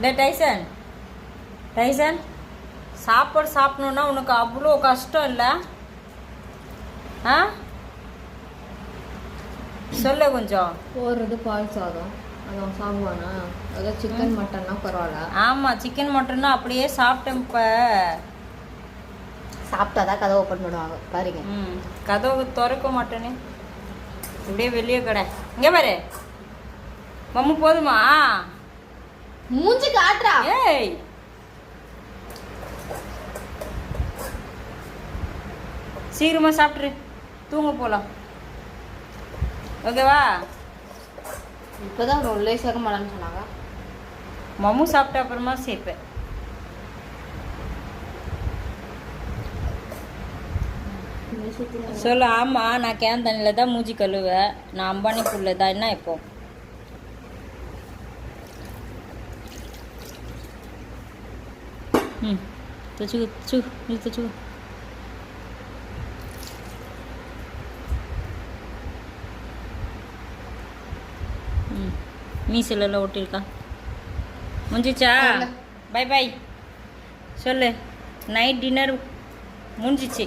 டே Tyson, Tyson சாப்பாடு சாப்பிடணுன்னா உனக்கு அவ்வளோ கஷ்டம் இல்லை? ஆ சொல்ல கொஞ்சம். போடுறது பால் சாதம், அதான் சாப்பிடுவானா? அதான் சிக்கன் மட்டன்னா பரவாயில்ல. ஆமாம், சிக்கன் மட்டன்னா அப்படியே சாப்பிட்டேன். இப்போ சாப்பிட்டாதான் கதவை ஓப்பன் பண்ணுவாங்க பாருங்க. கதவு திறக்க மாட்டேனே, இப்படியே வெளியே கடை. இங்கே பாரு மம்மு, போதுமா? மூஞ்சி காட்டுறா. ஏய் சீக்கிரமா சாப்பிட்ரு, தூங்க போகலாம். ஓகேவா? இப்போதான் ரொல்லே சேர்க்க மாட்டேன்னு சொன்னாங்க. மம்மு சாப்பிட்ட அப்புறமா சேர்ப்பேன். சொல்லு. ஆமாம், நான் கேன் தண்ணியில் தான் மூஞ்சி கழுவேன். நான் அம்பானி புள்ள தான். என்ன இப்போ? தச்சுக்கோ தச்சுக்கோ, நீ தச்சுக்கோ. மீசலெல்லாம் ஒட்டிருக்கா? முடிஞ்சிச்சா? பை பை சொல்லு. நைட் டின்னர் முடிஞ்சிச்சு.